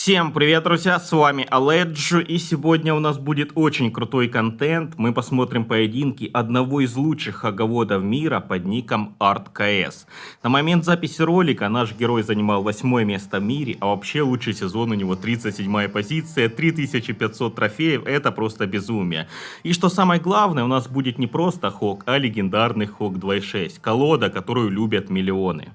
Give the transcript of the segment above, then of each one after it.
Всем привет, друзья, с вами Аледжо, и сегодня у нас будет очень крутой контент. Мы посмотрим поединки одного из лучших хаговодов мира под ником ArtKS. На момент записи ролика наш герой занимал 8 место в мире, а вообще лучший сезон у него 37 позиция, 3500 трофеев, это просто безумие. И что самое главное, у нас будет не просто хог, а легендарный хог 2.6, колода, которую любят миллионы.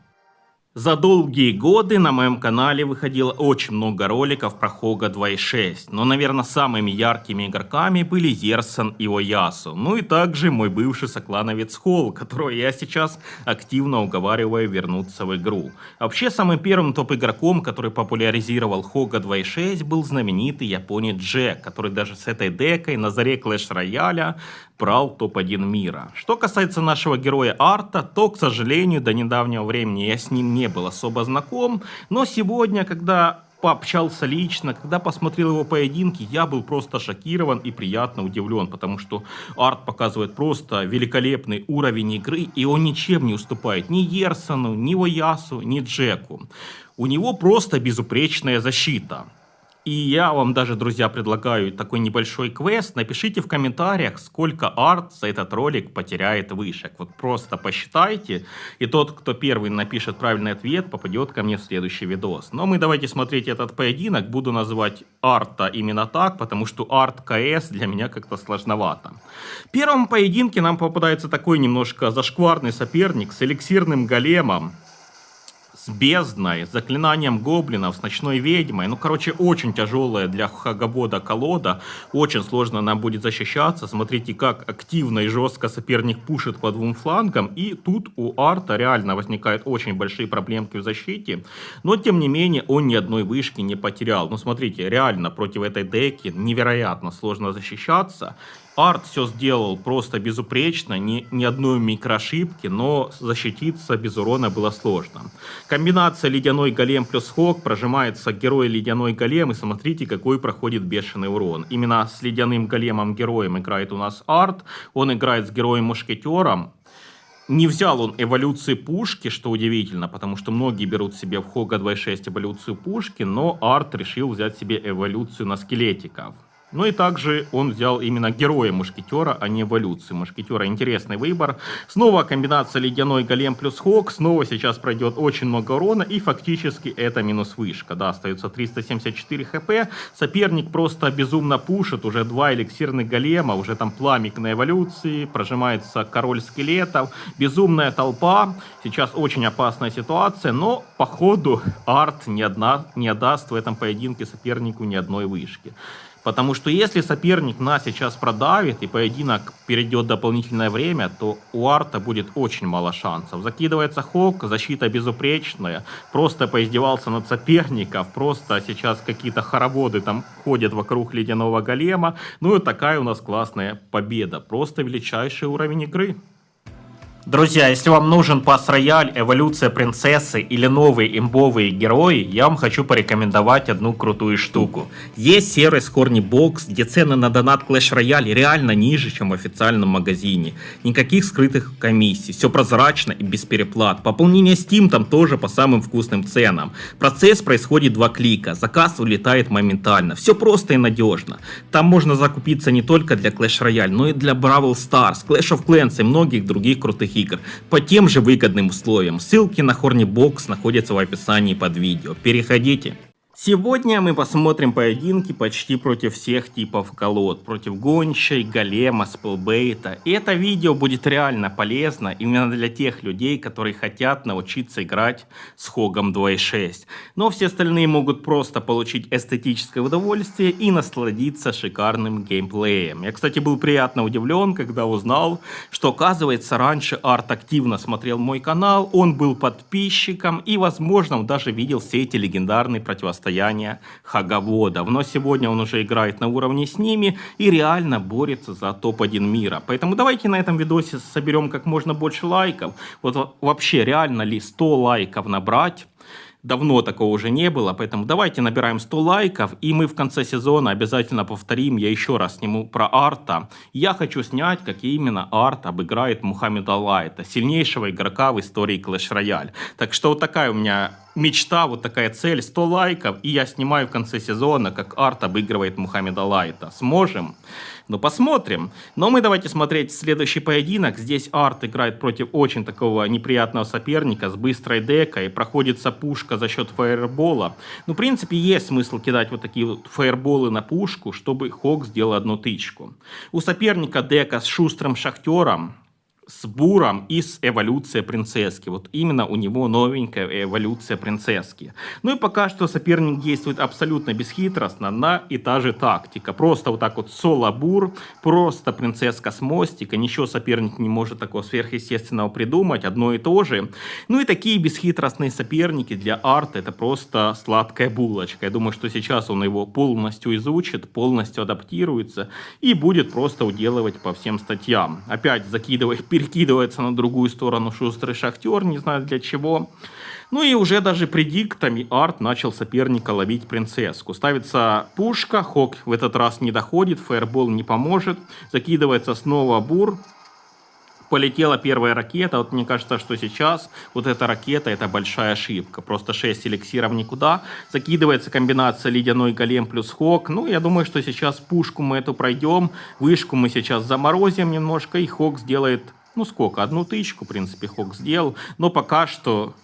За долгие годы на моем канале выходило очень много роликов про Хога 2.6, но, наверное, самыми яркими игроками были Зерсон и Оясу, ну и также мой бывший соклановец Холл, которого я сейчас активно уговариваю вернуться в игру. Вообще, самым первым топ-игроком, который популяризировал Хога 2.6, был знаменитый японец Джек, который даже с этой декой на заре Клэш Рояля брал топ-1 мира. Что касается нашего героя Арта, то, к сожалению, до недавнего времени я с ним не был особо знаком, но сегодня, когда пообщался лично, когда посмотрел его поединки, я был просто шокирован и приятно удивлен, потому что Арт показывает просто великолепный уровень игры, и он ничем не уступает ни Ерсону, ни Оясу, ни Джеку. У него просто безупречная защита. И я вам даже, друзья, предлагаю такой небольшой квест. Напишите в комментариях, сколько Арт за этот ролик потеряет вышек. Вот просто посчитайте, и тот, кто первый напишет правильный ответ, попадет ко мне в следующий видос. Но мы давайте смотреть этот поединок. Буду называть Арта именно так, потому что Арт КС для меня как-то сложновато. В первом поединке нам попадается такой немножко зашкварный соперник с эликсирным големом, с бездной, с заклинанием гоблинов, с ночной ведьмой. Ну, короче, очень тяжелая для хаговода колода. Очень сложно нам будет защищаться. Смотрите, как активно и жестко соперник пушит по двум флангам. И тут у Арта реально возникают очень большие проблемки в защите. Но, тем не менее, он ни одной вышки не потерял. Ну, смотрите, реально против этой деки невероятно сложно защищаться. Арт все сделал просто безупречно, ни одной микроошибки, но защититься без урона было сложно. Комбинация ледяной голем плюс хог, прожимается герой ледяной голем, и смотрите, какой проходит бешеный урон. Именно с ледяным големом героем играет у нас Арт, он играет с героем-мушкетером. Не взял он эволюции пушки, что удивительно, потому что многие берут себе в Хога 2.6 эволюцию пушки, но Арт решил взять себе эволюцию на скелетиков. Ну и также он взял именно героя мушкетера, а не эволюцию мушкетера. Интересный выбор. Снова комбинация ледяной голем плюс хог. Снова сейчас пройдет очень много урона. И фактически это минус вышка. Да, остается 374 хп. Соперник просто безумно пушит. Уже 2 эликсирных голема. Уже там пламик на эволюции. Прожимается король скелетов. Безумная толпа. Сейчас очень опасная ситуация. Но походу Арт не отдаст в этом поединке сопернику ни одной вышки. Потому что если соперник нас сейчас продавит и поединок перейдет дополнительное время, то у Арта будет очень мало шансов. Закидывается хог, защита безупречная, просто поиздевался над соперником, просто сейчас какие-то хороводы там ходят вокруг ледяного голема. Ну и такая у нас классная победа, просто величайший уровень игры. Друзья, если вам нужен пас-рояль, эволюция принцессы или новые имбовые герои, я вам хочу порекомендовать одну крутую штуку. Есть сервис Hornybox, где цены на донат Clash Royale реально ниже, чем в официальном магазине. Никаких скрытых комиссий, все прозрачно и без переплат. Пополнение Steam там тоже по самым вкусным ценам. Процесс происходит 2 клика, заказ улетает моментально. Все просто и надежно. Там можно закупиться не только для Clash Royale, но и для Brawl Stars, Clash of Clans и многих других крутых игр по тем же выгодным условиям. Ссылки на Hornybox находятся в описании под видео. Переходите. Сегодня мы посмотрим поединки почти против всех типов колод. Против гончей, голема, спелбейта. И это видео будет реально полезно именно для тех людей, которые хотят научиться играть с Хогом 2.6. Но все остальные могут просто получить эстетическое удовольствие и насладиться шикарным геймплеем. Я, кстати, был приятно удивлен, когда узнал, что, оказывается, раньше Арт активно смотрел мой канал, он был подписчиком и, возможно, он даже видел все эти легендарные противостояния хаговодов. Но сегодня он уже играет на уровне с ними и реально борется за топ-1 мира. Поэтому давайте на этом видосе соберем как можно больше лайков. Вот вообще реально ли 100 лайков набрать? Давно такого уже не было, поэтому давайте набираем 100 лайков, и мы в конце сезона обязательно повторим, я еще раз сниму про Арта. Я хочу снять, как именно Арт обыграет Мухаммеда Лайта, сильнейшего игрока в истории Clash Royale. Так что вот такая у меня мечта, вот такая цель, 100 лайков, и я снимаю в конце сезона, как Арт обыгрывает Мухаммеда Лайта. Сможем? Ну, посмотрим. Но мы давайте смотреть следующий поединок. Здесь Арт играет против очень такого неприятного соперника с быстрой декой. Проходится пушка за счет фаербола. Ну, в принципе, есть смысл кидать вот такие вот фаерболы на пушку, чтобы Хок сделал одну тычку. У соперника дека с шустрым шахтером, с буром и с эволюцией принцесски. Вот именно у него новенькая эволюция принцесски. Ну и пока что соперник действует абсолютно бесхитростно, на и та же тактика. Просто вот так вот соло-бур, просто принцесска с мостика, ничего соперник не может такого сверхъестественного придумать, одно и то же. Ну и такие бесхитростные соперники для Арта это просто сладкая булочка. Я думаю, что сейчас он его полностью изучит, полностью адаптируется и будет просто уделывать по всем статьям. Опять перекидывается на другую сторону шустрый шахтер, не знаю для чего. Ну и уже даже предиктами Арт начал соперника ловить принцесску. Ставится пушка, Хок в этот раз не доходит, фаербол не поможет. Закидывается снова бур. Полетела первая ракета. Вот мне кажется, что сейчас вот эта ракета это большая ошибка. Просто 6 эликсиров никуда. Закидывается комбинация ледяной голем плюс Хок. Ну, я думаю, что сейчас пушку мы эту пройдем. Вышку мы сейчас заморозим немножко. И Хок сделает, ну сколько, одну тычку, в принципе, Хок сделал. Но пока что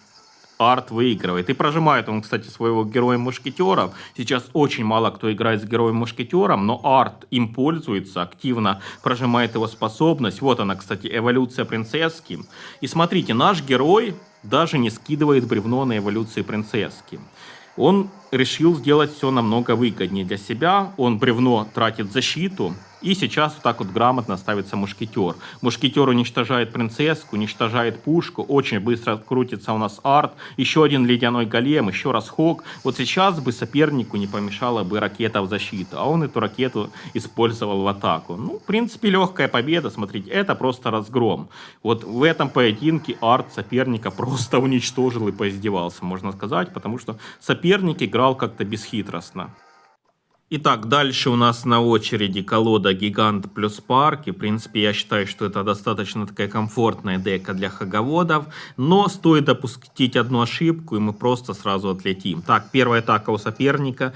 Арт выигрывает. И прожимает он, кстати, своего героя-мушкетера. Сейчас очень мало кто играет с героем-мушкетером, но Арт им пользуется, активно прожимает его способность. Вот она, кстати, эволюция принцесски. И смотрите, наш герой даже не скидывает бревно на эволюции принцесски. Он решил сделать все намного выгоднее для себя. Он бревно тратит защиту. И сейчас вот так вот грамотно ставится мушкетер. Мушкетер уничтожает принцесску, уничтожает пушку. Очень быстро крутится у нас Арт. Еще один ледяной голем, еще раз Хок. Вот сейчас бы сопернику не помешала бы ракета в защиту. А он эту ракету использовал в атаку. Ну, в принципе, легкая победа. Смотрите, это просто разгром. Вот в этом поединке Арт соперника просто уничтожил и поиздевался, можно сказать. Потому что соперник играл как-то бесхитростно. Итак, дальше у нас на очереди колода Гигант плюс Парки. В принципе, я считаю, что это достаточно такая комфортная дека для хаговодов. Но стоит допустить одну ошибку, и мы просто сразу отлетим. Так, первая атака у соперника.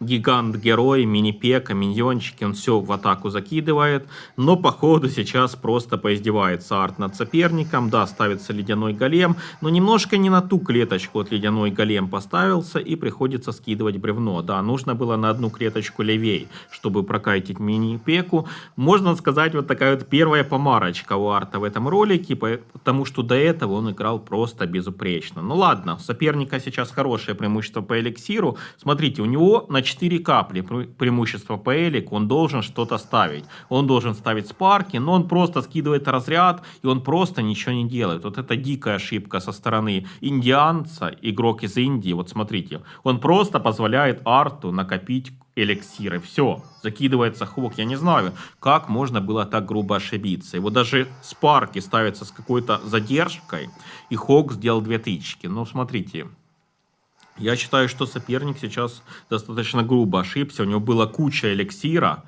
Гигант-герой, мини-пека, миньончики. Он все в атаку закидывает. Но, походу, сейчас просто поиздевается Арт над соперником. Да, ставится ледяной голем. Но немножко не на ту клеточку от ледяной голем поставился. И приходится скидывать бревно. Да, нужно было на одну клеточку левей, чтобы прокатить мини-пеку. Можно сказать, вот такая вот первая помарочка у Арта в этом ролике, потому что до этого он играл просто безупречно. Ну ладно, у соперника сейчас хорошее преимущество по эликсиру. Смотрите, у него на 4 капли преимущество по элику, он должен что-то ставить. Он должен ставить спарки, но он просто скидывает разряд, и он просто ничего не делает. Вот это дикая ошибка со стороны индианца, игрок из Индии. Вот смотрите, он просто позволяет Арту накопить эликсиры. Все, закидывается Хок. Я не знаю, как можно было так грубо ошибиться. Его даже спарки ставятся с какой-то задержкой, и Хок сделал 2 тычки. Ну, смотрите, я считаю, что соперник сейчас достаточно грубо ошибся. У него была куча эликсира,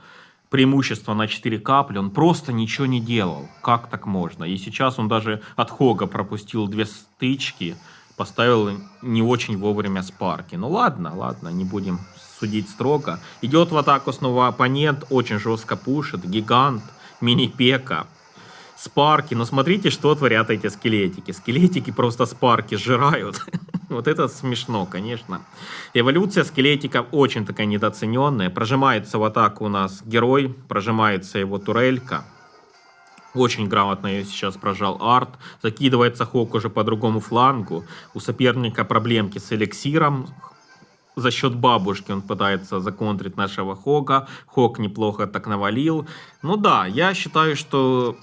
преимущество на 4 капли, он просто ничего не делал. Как так можно? И сейчас он даже от Хога пропустил 2 стычки, поставил не очень вовремя спарки. Ну ладно, не будем судить строго. Идет в атаку снова оппонент, очень жестко пушит, гигант, мини-пека, спарки. Но смотрите, что творят эти скелетики. Скелетики просто спарки сжирают. Вот это смешно, конечно. Эволюция скелетиков очень такая недооцененная. Прожимается в атаку у нас герой, прожимается его турелька. Очень грамотно ее сейчас прожал Арт. Закидывается Хок уже по другому флангу. У соперника проблемки с эликсиром. За счет бабушки он пытается законтрить нашего Хога. Хок неплохо так навалил. Ну да, я считаю, что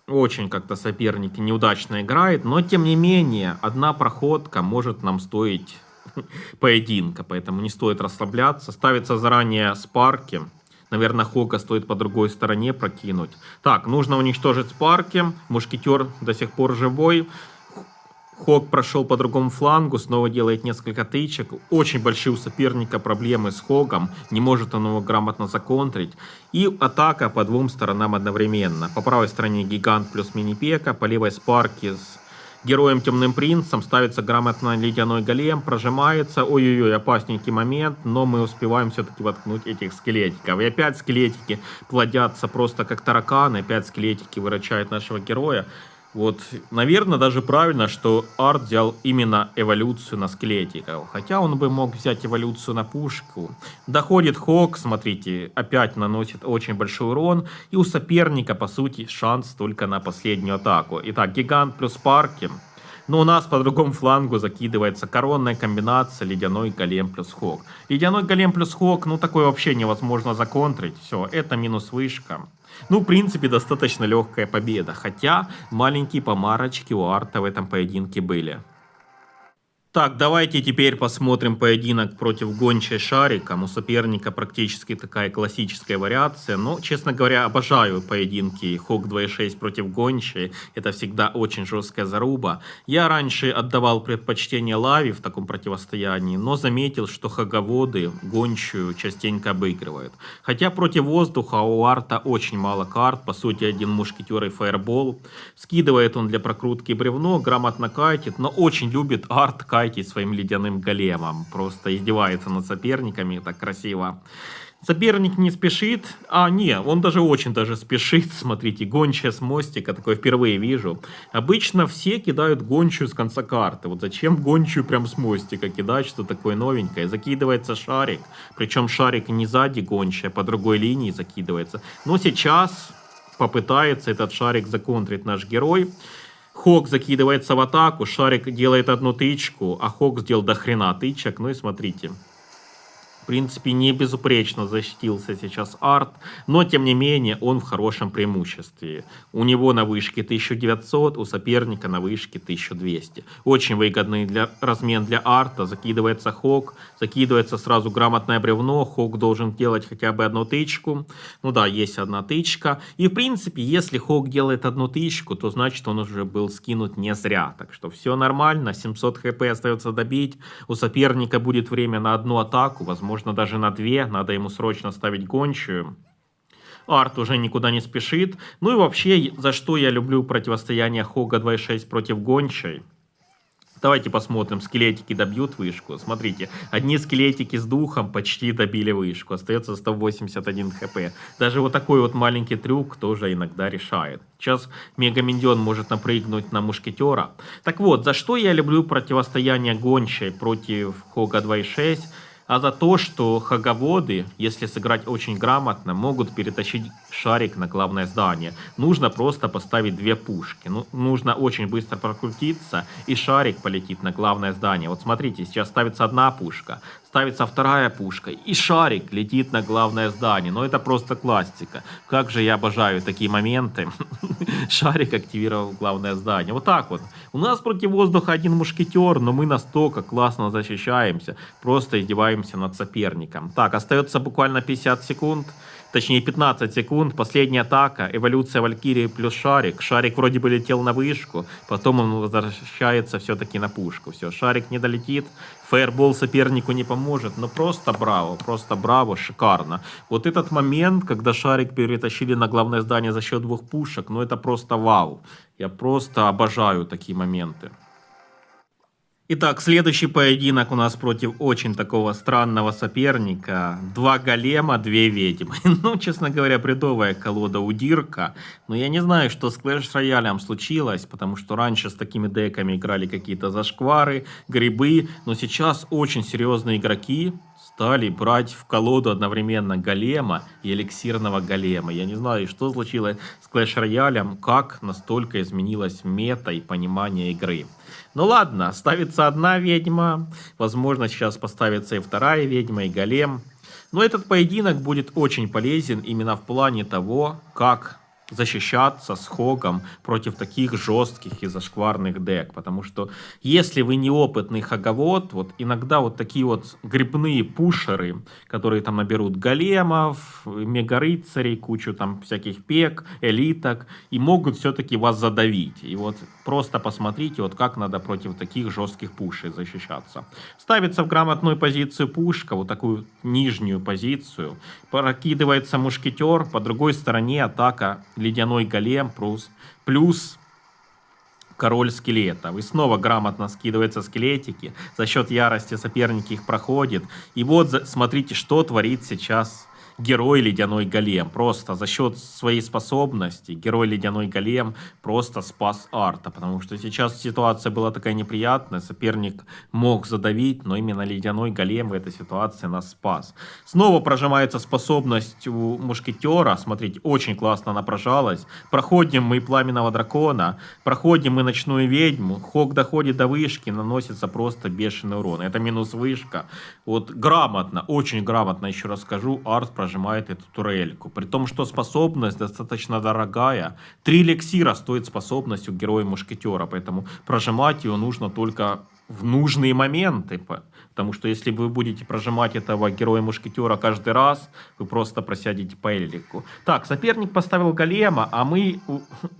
очень как-то соперник неудачно играет. Но тем не менее, одна проходка может нам стоить поединка. Поэтому не стоит расслабляться. Ставится заранее спарки. Наверное, Хога стоит по другой стороне прокинуть. Так, нужно уничтожить спарки. Мушкетер до сих пор живой. Хок прошел по другому флангу, снова делает несколько тычек. Очень большие у соперника проблемы с Хогом. Не может он его грамотно законтрить. И атака по 2 сторонам одновременно. По правой стороне гигант плюс мини-пека. По левой спарки с героем Темным Принцем, ставится грамотно ледяной голем, прожимается, ой-ой-ой, опасненький момент, но мы успеваем все-таки воткнуть этих скелетиков. И опять скелетики плодятся просто как тараканы, опять скелетики выручают нашего героя. Вот, наверное, даже правильно, что Арт взял именно эволюцию на скелетиков. Хотя он бы мог взять эволюцию на пушку. Доходит Хок, смотрите, опять наносит очень большой урон. И у соперника, по сути, шанс только на последнюю атаку. Итак, Гигант плюс Парки. Но у нас по другому флангу закидывается коронная комбинация Ледяной Голем плюс Хок. Ледяной Голем плюс Хок, ну такое вообще невозможно законтрить. Все, это минус вышка. Ну, в принципе, достаточно легкая победа. Хотя маленькие помарочки у Арта в этом поединке были. Так, давайте теперь посмотрим поединок против Гончей Шариком. У соперника практически такая классическая вариация. Но, честно говоря, обожаю поединки Хок 2.6 против Гончей. Это всегда очень жесткая заруба. Я раньше отдавал предпочтение Лаве в таком противостоянии, но заметил, что Хаговоды Гончую частенько обыгрывают. Хотя против воздуха у Арта очень мало карт. По сути, один мушкетер и фаербол. Скидывает он для прокрутки бревно, грамотно кайтит, но очень любит Арт кайтить своим ледяным големом. Просто издевается над соперниками так красиво. Соперник не спешит. Он даже очень спешит. Смотрите, Гончая с мостика, такое впервые вижу. Обычно все кидают Гончую с конца карты. Вот зачем Гончую прям с мостика кидать, что такое новенькое? Закидывается Шарик. Причем Шарик не сзади Гончая, по другой линии закидывается. Но сейчас попытается этот Шарик законтрить наш герой. Хок закидывается в атаку, Шарик делает одну тычку, а Хок сделал до хрена тычек. Ну и смотрите. В принципе, не безупречно защитился сейчас Арт, но тем не менее он в хорошем преимуществе. У него на вышке 1900, у соперника на вышке 1200. Очень выгодный размен для Арта. Закидывается Хок, закидывается сразу грамотное бревно. Хок должен делать хотя бы одну тычку. Ну да, есть одна тычка. И в принципе, если Хок делает одну тычку, то значит он уже был скинут не зря. Так что все нормально, 700 хп остается добить. У соперника будет время на одну атаку, возможно даже на 2, надо ему срочно ставить Гончую. Арт уже никуда не спешит. Ну и вообще, за что я люблю противостояние Хога 2.6 против Гончей. Давайте посмотрим, скелетики добьют вышку. Смотрите, одни скелетики с духом почти добили вышку. Остается 181 хп. Даже вот такой вот маленький трюк тоже иногда решает. Сейчас Мегаминдион может напрыгнуть на мушкетера. Так вот, за что я люблю противостояние Гончей против Хога 2.6? А за то, что Хаговоды, если сыграть очень грамотно, могут перетащить Шарик на главное здание. Нужно просто поставить 2 пушки. Нужно очень быстро прокрутиться, и Шарик полетит на главное здание. Вот смотрите, сейчас ставится одна пушка, ставится вторая пушка, и Шарик летит на главное здание. Но это просто классика. Как же я обожаю такие моменты. Шарик активировал главное здание. Вот так вот. У нас против воздуха один мушкетер, но мы настолько классно защищаемся. Просто издеваемся над соперником. Так, остается буквально 50 секунд. Точнее 15 секунд. Последняя атака. Эволюция Валькирии плюс Шарик. Шарик вроде бы летел на вышку. Потом он возвращается все-таки на пушку. Все, Шарик не долетит. Фаербол сопернику не поможет. Но просто браво, шикарно. Вот этот момент, когда Шарик перетащили на главное здание за счет 2 пушек, ну это просто вау. Я просто обожаю такие моменты. Итак, следующий поединок у нас против очень такого странного соперника. 2 голема, 2 ведьмы. Ну, честно говоря, бредовая колода у Дирка. Но я не знаю, что с Clash Royale случилось, потому что раньше с такими деками играли какие-то зашквары, грибы. Но сейчас очень серьезные игроки стали брать в колоду одновременно голема и эликсирного голема. Я не знаю, что случилось с Clash Royale, как настолько изменилась мета и понимание игры. Ну ладно, ставится одна ведьма, возможно сейчас поставится и вторая ведьма, и голем. Но этот поединок будет очень полезен именно в плане того, как защищаться с Хогом против таких жестких и зашкварных дек. Потому что если вы неопытный хоговод, вот иногда вот такие вот грибные пушеры, которые там наберут големов, мегарыцарей, кучу там всяких пек, элиток, и могут все-таки вас задавить. И вот просто посмотрите, вот как надо против таких жестких пушей защищаться. Ставится в грамотную позицию пушка, вот такую нижнюю позицию. Прокидывается мушкетер, по другой стороне атака Ледяной голем плюс король скелетов. И снова грамотно скидываются скелетики. За счет ярости соперники их проходят. И вот смотрите, что творит сейчас герой Ледяной Голем. Просто за счет своей способности герой Ледяной Голем просто спас Арта. Потому что сейчас ситуация была такая неприятная. Соперник мог задавить, но именно Ледяной Голем в этой ситуации нас спас. Снова прожимается способность у Мушкетера. Смотрите, очень классно она прожалась. Проходим мы Пламенного Дракона. Проходим мы Ночную Ведьму. Хок доходит до вышки, наносится просто бешеный урон. Это минус вышка. Вот грамотно, очень грамотно, еще раз скажу, Арт прожимает эту турельку. При том, что способность достаточно дорогая. 3 эликсира стоит способность у героя Мушкетера. Поэтому прожимать ее нужно только в нужные моменты. Потому что если вы будете прожимать этого героя-мушкетера каждый раз, вы просто просядете по элику. Так, соперник поставил голема, а мы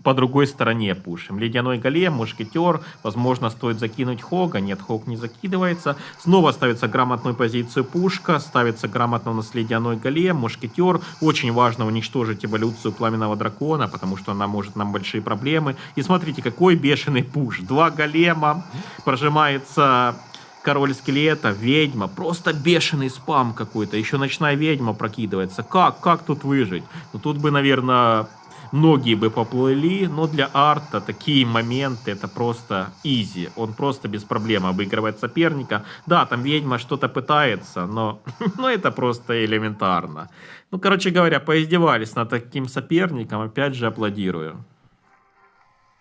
по другой стороне пушим. Ледяной голем, мушкетер. Возможно, стоит закинуть Хога. Нет, Хог не закидывается. Снова ставится грамотную позицию пушка. Ставится грамотно у нас ледяной голем, мушкетер. Очень важно уничтожить эволюцию Пламенного Дракона, потому что она может нам большие проблемы. И смотрите, какой бешеный пуш. 2 голема. Прожимается король скелета, ведьма. Просто бешеный спам какой-то. Еще ночная ведьма прокидывается. Как тут выжить? Ну, тут бы, наверное, многие бы поплыли. Но для Арта такие моменты это просто изи. Он просто без проблем обыгрывает соперника. Да, там ведьма что-то пытается, но это просто элементарно. Ну, короче говоря, поиздевались над таким соперником. Опять же, аплодирую.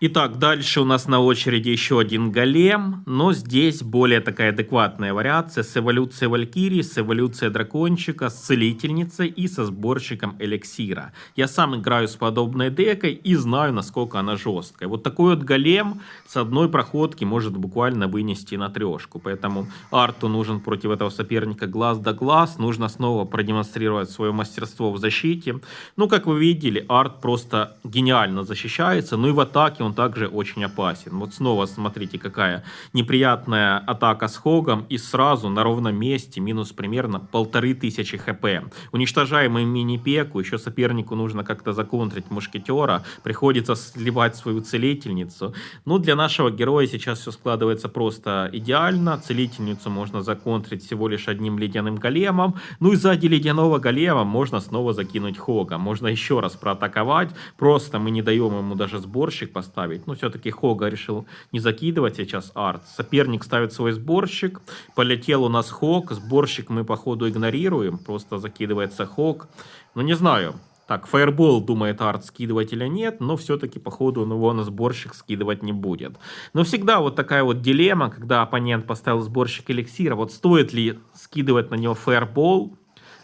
Итак, дальше у нас на очереди еще один голем, но здесь более такая адекватная вариация с эволюцией Валькирии, с эволюцией Дракончика, с Целительницей и со сборщиком эликсира. Я сам играю с подобной декой и знаю, насколько она жесткая. Вот такой вот голем с одной проходки может буквально вынести на 3. Поэтому Арту нужен против этого соперника глаз да глаз. Нужно снова продемонстрировать свое мастерство в защите. Ну, как вы видели, Арт просто гениально защищается, ну и в атаке он также очень опасен. Вот снова смотрите, какая неприятная атака с Хогом, и сразу на ровном месте минус примерно 1500 хп. Уничтожаемый мини-пеку, еще сопернику нужно как-то законтрить мушкетера, приходится сливать свою целительницу. Ну, для нашего героя сейчас все складывается просто идеально. Целительницу можно законтрить всего лишь одним ледяным големом. Ну и сзади ледяного голема можно снова закинуть Хога. Можно еще раз проатаковать. Просто мы не даем ему даже сборщик поставить. Но все-таки Хога решил не закидывать сейчас Арт. Соперник ставит свой сборщик. Полетел у нас Хог. Сборщик мы по ходу игнорируем. Просто закидывается Хог. Ну не знаю. Так, фаербол думает Арт скидывать или нет, но все-таки по ходу он его на сборщик скидывать не будет. Но всегда вот такая вот дилемма, когда оппонент поставил сборщик эликсира. Вот стоит ли скидывать на него фаербол,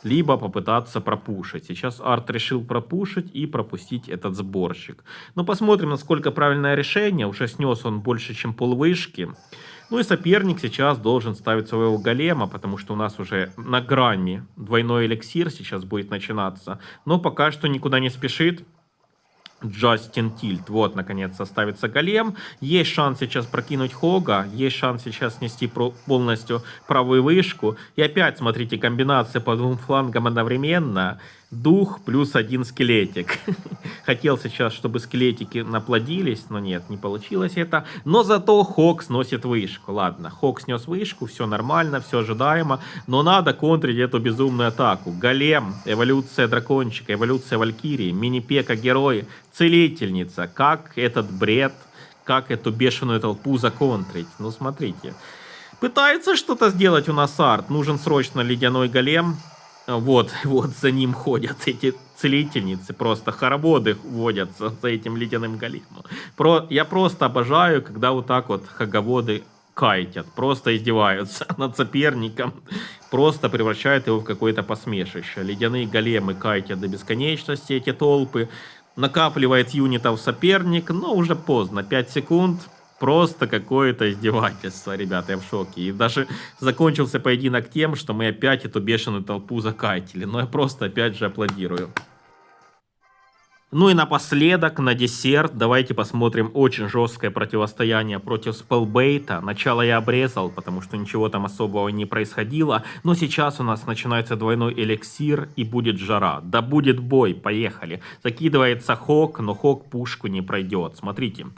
либо попытаться пропушить. Сейчас Арт решил пропушить и пропустить этот сборщик. Но посмотрим, насколько правильное решение. Уже снес он больше, чем полвышки. Ну и соперник сейчас должен ставить своего голема, потому что у нас уже на грани двойной эликсир сейчас будет начинаться. Но пока что никуда не спешит Джастин Тильт. Вот, наконец, ставится голем. Есть шанс сейчас прокинуть Хога. Есть шанс сейчас снести полностью правую вышку. И опять, смотрите, комбинация по 2 флангам одновременно. Дух плюс 1 скелетик. Хотел сейчас, чтобы скелетики наплодились, но нет, не получилось это. Но зато Хог сносит вышку. Ладно, Хог снес вышку, все нормально, все ожидаемо. Но надо контрить эту безумную атаку. Голем, эволюция дракончика, эволюция Валькирии, мини-пека герои, целительница. Как этот бред, как эту бешеную толпу законтрить? Ну, смотрите. Пытается что-то сделать у нас Арт. Нужен срочно ледяной голем. Вот за ним ходят эти целительницы, просто хороводы водятся за этим ледяным големом. Я просто обожаю, когда вот так вот хоговоды кайтят, просто издеваются над соперником, просто превращают его в какое-то посмешище. Ледяные големы кайтят до бесконечности, эти толпы, накапливает юнитов соперник, но уже поздно, 5 секунд. Просто какое-то издевательство, ребята, я в шоке. И даже закончился поединок тем, что мы опять эту бешеную толпу закатили. Но я просто опять же аплодирую. Ну и напоследок, на десерт, давайте посмотрим очень жесткое противостояние против спелбейта. Начало я обрезал, потому что ничего там особого не происходило. Но сейчас у нас начинается двойной эликсир и будет жара. Да будет бой, поехали. Закидывается Хог, но Хог пушку не пройдет. Смотрите,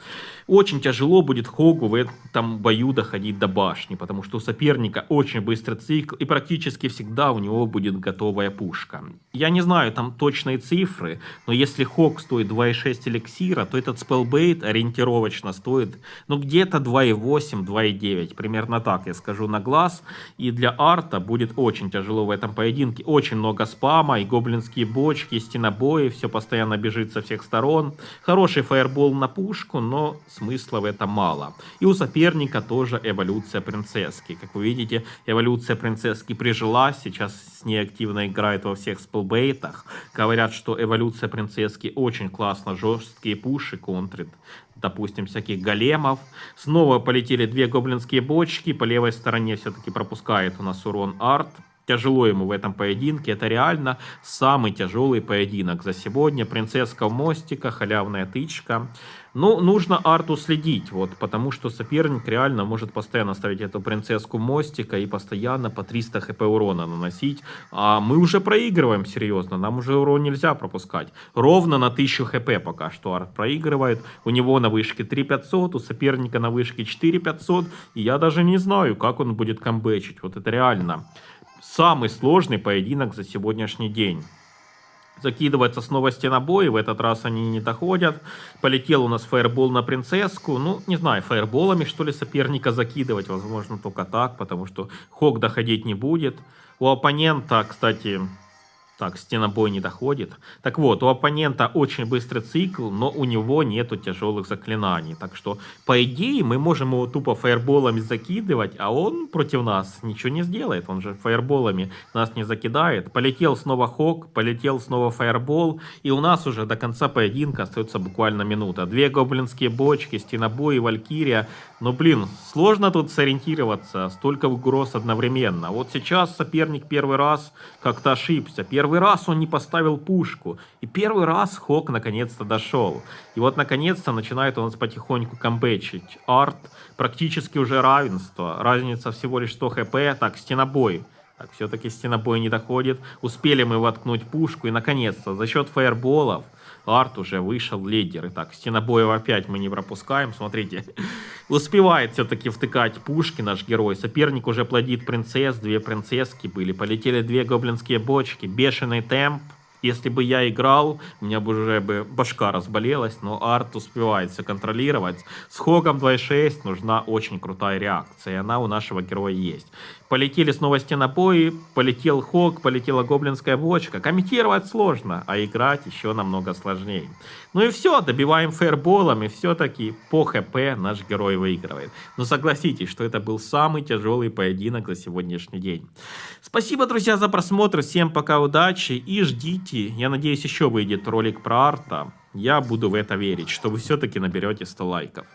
очень тяжело будет Хогу в этом бою доходить до башни, потому что у соперника очень быстрый цикл и практически всегда у него будет готовая пушка. Я не знаю там точные цифры, но если Хог стоит 2,6 эликсира, то этот спелбейт ориентировочно стоит, ну, где-то 2,8, 2,9. Примерно так я скажу на глаз. И для арта будет очень тяжело в этом поединке. Очень много спама, и гоблинские бочки, и стенобои, все постоянно бежит со всех сторон. Хороший фаербол на пушку, но смысла в этом мало. И у соперника тоже эволюция принцесски. Как вы видите, эволюция принцесски прижилась. Сейчас с ней активно играет во всех спелбейтах. Говорят, что эволюция принцесски очень классно жесткие пуши контрит. Допустим, всяких големов. Снова полетели две гоблинские бочки. По левой стороне все-таки пропускает у нас урон арт. Тяжело ему в этом поединке. Это реально самый тяжелый поединок за сегодня. Принцесска в мостиках, халявная тычка. Ну, нужно арту следить, вот, потому что соперник реально может постоянно ставить эту принцесску мостика и постоянно по 300 хп урона наносить. А мы уже проигрываем серьезно, нам уже урон нельзя пропускать. Ровно на 1000 хп пока что арт проигрывает. У него на вышке 3500, у соперника на вышке 4500. И я даже не знаю, как он будет камбэчить. Вот это реально самый сложный поединок за сегодняшний день. Закидывается снова стенобой, в этот раз они не доходят. Полетел у нас фаербол на принцесску. Ну, не знаю, фаерболами что ли соперника закидывать, возможно только так, потому что Хог доходить не будет. У оппонента, кстати... Так, стенобой не доходит. Так вот, у оппонента очень быстрый цикл, но у него нету тяжелых заклинаний. Так что, по идее, мы можем его тупо фаерболами закидывать, а он против нас ничего не сделает. Он же фаерболами нас не закидает. Полетел снова Хог, полетел снова фаербол. И у нас уже до конца поединка остается буквально минута. Две гоблинские бочки, стенобой и валькирия. Но, блин, сложно тут сориентироваться. Столько угроз одновременно. Вот сейчас соперник первый раз как-то ошибся. Первый раз он не поставил пушку. И первый раз Хог наконец-то дошел. И вот наконец-то начинает у нас потихоньку камбэчить. Арт практически уже равенство. Разница всего лишь 100 хп. Так, стенобой. Так, все-таки стенобой не доходит. Успели мы воткнуть пушку. И наконец-то за счет фаерболов арт уже вышел лидер. Итак, стенобоев опять мы не пропускаем. Смотрите, успевает все-таки втыкать пушки наш герой. Соперник уже плодит принцесс. Две принцесски были. Полетели две гоблинские бочки. Бешеный темп. Если бы я играл, у меня бы уже башка разболелась, но арт успевает все контролировать. С Хогом 2.6 нужна очень крутая реакция, и она у нашего героя есть. Полетели снова стенобои, полетел Хог, полетела гоблинская бочка. Комментировать сложно, а играть еще намного сложнее. Ну и все, добиваем фаерболом, и все-таки по ХП наш герой выигрывает. Но согласитесь, что это был самый тяжелый поединок за сегодняшний день. Спасибо, друзья, за просмотр. Всем пока, удачи и ждите. Я надеюсь, еще выйдет ролик про арта. Я буду в это верить, что вы все-таки наберете 100 лайков.